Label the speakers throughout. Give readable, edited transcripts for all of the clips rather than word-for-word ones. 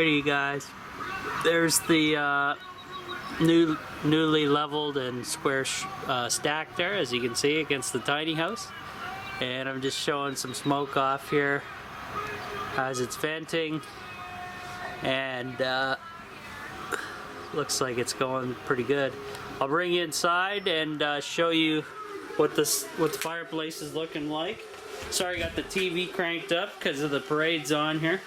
Speaker 1: Alrighty guys, there's the newly leveled and square stack there, as you can see, against the tiny house. And I'm just showing some smoke off here as it's venting, and looks like it's going pretty good. I'll bring you inside and show you what the fireplace is looking like. Sorry, I got the TV cranked up because of the parade's on here.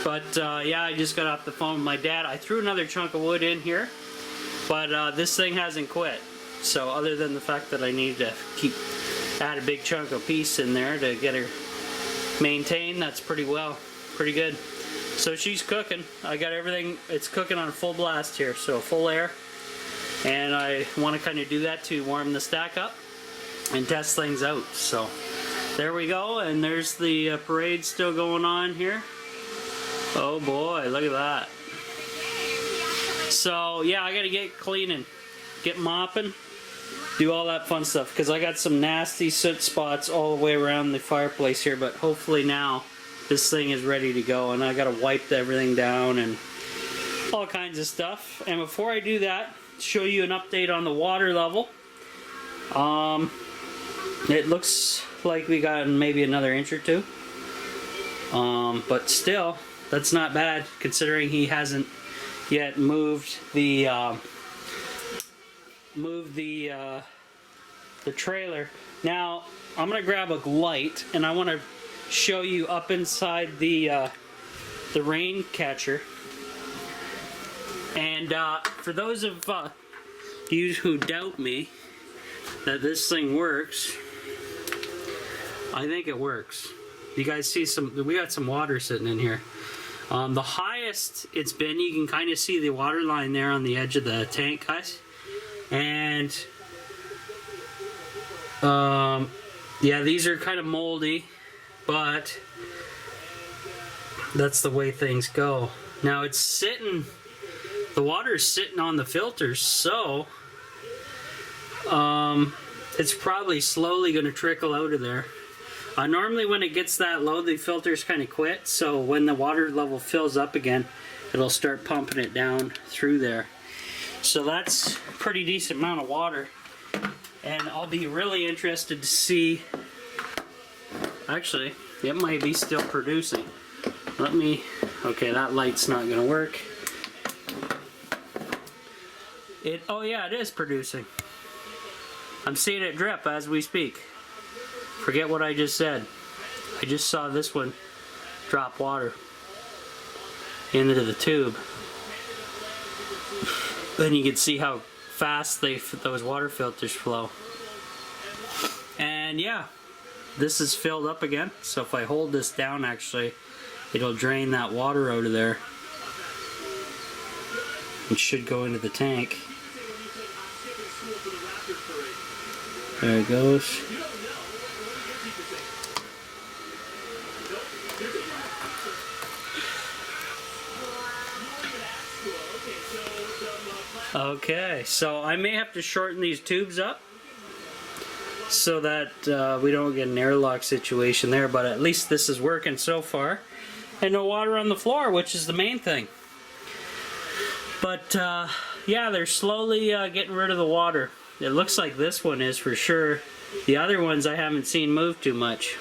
Speaker 1: But yeah, I just got off the phone with my dad. I threw another chunk of wood in here, but this thing hasn't quit. So other than the fact that I need to add a big chunk of piece in there to get her maintained, that's pretty good. So she's cooking. I got everything, it's cooking on full blast here, so full air. And I want to kind of do that to warm the stack up and test things out. So there we go, and there's the parade still going on here. Oh boy, look at that. So yeah, I gotta get cleaning, get mopping, do all that fun stuff, because I got some nasty soot spots all the way around the fireplace here, but hopefully now this thing is ready to go, and I gotta wipe everything down and all kinds of stuff. And before I do that, show you an update on the water level. It looks like we got maybe another inch or two, but still, that's not bad considering he hasn't yet moved the trailer. Now I'm gonna grab a light and I want to show you up inside the rain catcher. And for those of you who doubt me that this thing works, I think it works. You guys see we got some water sitting in here. The highest it's been, you can kind of see the water line there on the edge of the tank, guys. And yeah, these are kind of moldy, but that's the way things go. Now it's sitting, the water is sitting on the filters, so it's probably slowly going to trickle out of there. Normally when it gets that low, the filters kind of quit, so when the water level fills up again, it'll start pumping it down through there. So that's a pretty decent amount of water, and I'll be really interested to see, actually, it might be still producing. Okay, that light's not going to work. Oh yeah, it is producing. I'm seeing it drip as we speak. Forget what I just said. I just saw this one drop water into the tube. Then you can see how fast those water filters flow. And yeah, this is filled up again. So if I hold this down, actually, it'll drain that water out of there. It should go into the tank. There it goes. Okay, so I may have to shorten these tubes up so that we don't get an airlock situation there, but at least this is working so far. And no water on the floor, which is the main thing. But yeah, they're slowly getting rid of the water. It looks like this one is for sure. The other ones I haven't seen move too much.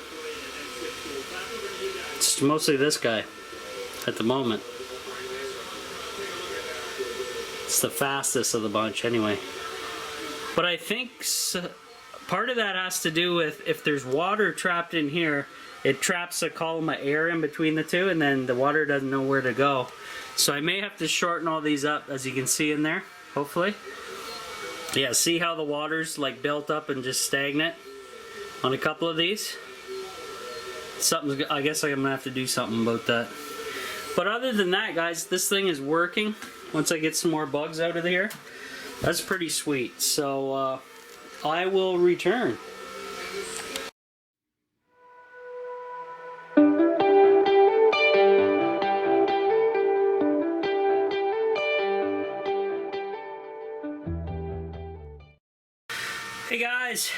Speaker 1: It's mostly this guy at the moment. It's the fastest of the bunch anyway. But I think part of that has to do with if there's water trapped in here, it traps a column of air in between the two, and then the water doesn't know where to go. So I may have to shorten all these up, as you can see in there, hopefully. Yeah, see how the water's like built up and just stagnant on a couple of these? I guess I'm gonna have to do something about that. But other than that, guys, this thing is working. Once I get some more bugs out of here, that's pretty sweet. So I will return. Hey guys,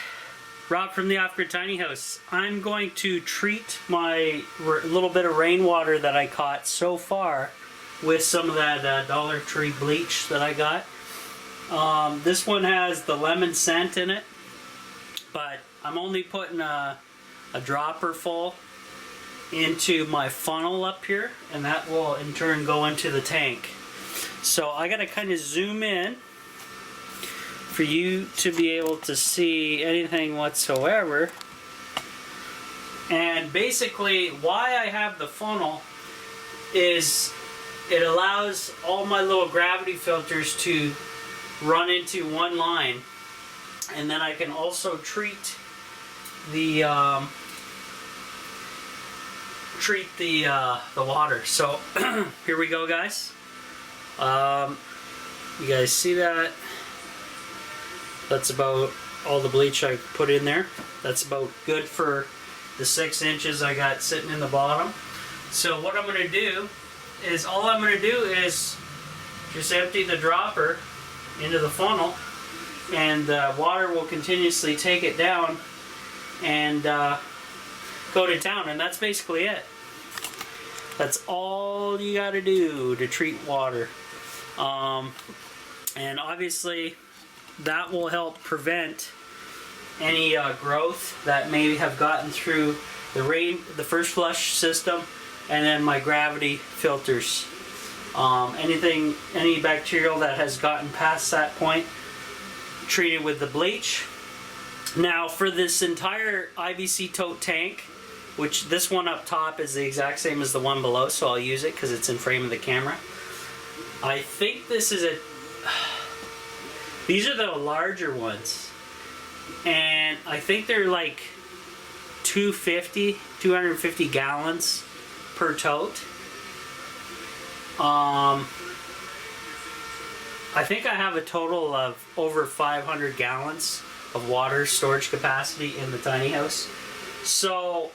Speaker 1: Rob from the Off-Grid Tiny House. I'm going to treat my little bit of rainwater that I caught so far with some of that Dollar Tree bleach that I got. This one has the lemon scent in it, but I'm only putting a dropper full into my funnel up here, and that will in turn go into the tank. So I gotta kind of zoom in for you to be able to see anything whatsoever. And basically why I have the funnel is it allows all my little gravity filters to run into one line, and then I can also treat the water. So here we go, guys. You guys see that? That's about all the bleach I put in there. That's about good for the 6 inches I got sitting in the bottom. So what I'm going to do is, all I'm going to do is just empty the dropper into the funnel, and the water will continuously take it down and go to town, and that's basically it. That's all you got to do to treat water. And obviously that will help prevent any growth that may have gotten through the first flush system, and then my gravity filters. Any bacterial that has gotten past that point, treated with the bleach. Now for this entire IBC tote tank, which this one up top is the exact same as the one below, so I'll use it because it's in frame of the camera. I think this is these are the larger ones, and I think they're like 250 gallons per tote. I think I have a total of over 500 gallons of water storage capacity in the tiny house. So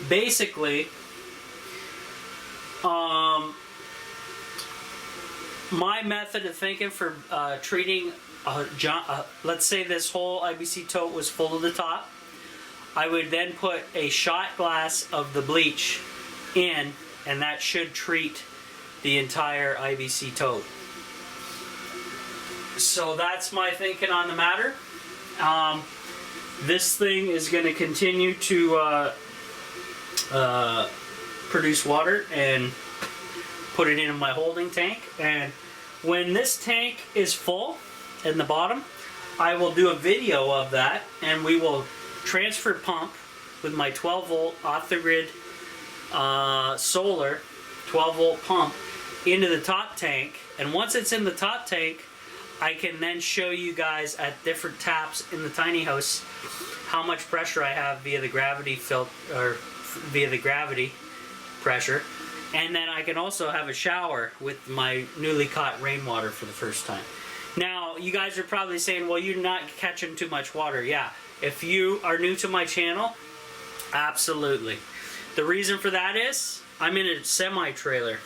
Speaker 1: basically, my method of thinking for treating let's say this whole IBC tote was full to the top, I would then put a shot glass of the bleach in, and that should treat the entire IBC tote. So that's my thinking on the matter. This thing is going to continue to produce water and put it in my holding tank, and when this tank is full in the bottom, I will do a video of that, and we will transfer pump with my 12 volt off the grid solar 12 volt pump into the top tank, and once it's in the top tank, I can then show you guys at different taps in the tiny house how much pressure I have via the gravity via the gravity pressure. And then I can also have a shower with my newly caught rainwater for the first time. Now, you guys are probably saying, well, you're not catching too much water. Yeah, if you are new to my channel, absolutely. The reason for that is I'm in a semi-trailer,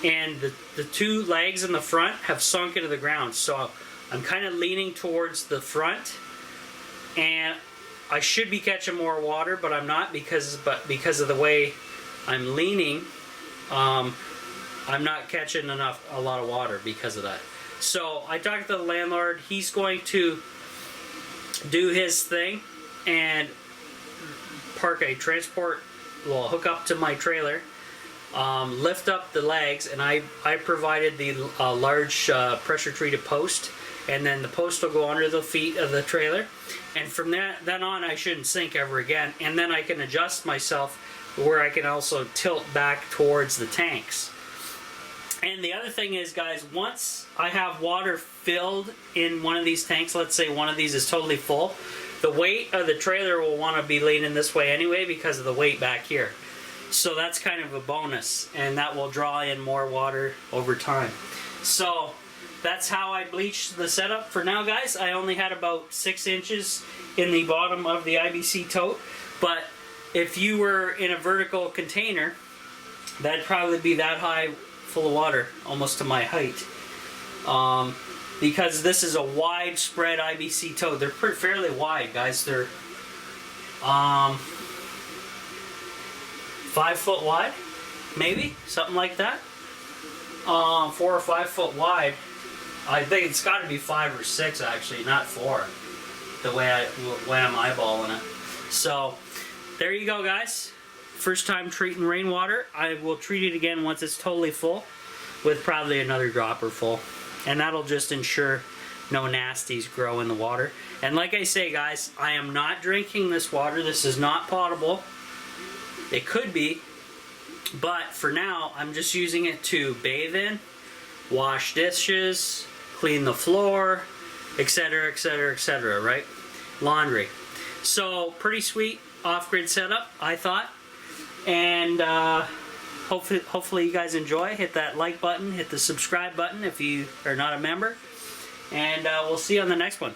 Speaker 1: and the two legs in the front have sunk into the ground. So I'm kind of leaning towards the front, and I should be catching more water, but I'm not because of the way I'm leaning. I'm not catching a lot of water because of that. So I talked to the landlord. He's going to do his thing and park a transport, well, hook up to my trailer, lift up the legs, and I provided the large pressure treated post, and then the post will go under the feet of the trailer, and from then on I shouldn't sink ever again, and then I can adjust myself where I can also tilt back towards the tanks. And the other thing is, guys, once I have water filled in one of these tanks, let's say one of these is totally full, the weight of the trailer will want to be leaning this way anyway because of the weight back here. So that's kind of a bonus, and that will draw in more water over time. So that's how I bleached the setup for now, guys. I only had about 6 inches in the bottom of the IBC tote, but if you were in a vertical container, that'd probably be that high full of water, almost to my height. Because this is a widespread IBC tote. They're fairly wide, guys. They're 5 foot wide, maybe, something like that. 4 or 5 foot wide. I think it's got to be 5 or 6 actually, not 4. The way I'm eyeballing it. So there you go, guys. First time treating rainwater. I will treat it again once it's totally full, with probably another dropper full, and that'll just ensure no nasties grow in the water. And like I say, guys, I am not drinking this water. This is not potable. It could be, but for now I'm just using it to bathe in, wash dishes, clean the floor, etc, etc, etc, right? Laundry. So pretty sweet off-grid setup, I thought. And hopefully you guys enjoy. Hit that like button, hit the subscribe button if you are not a member, and we'll see you on the next one.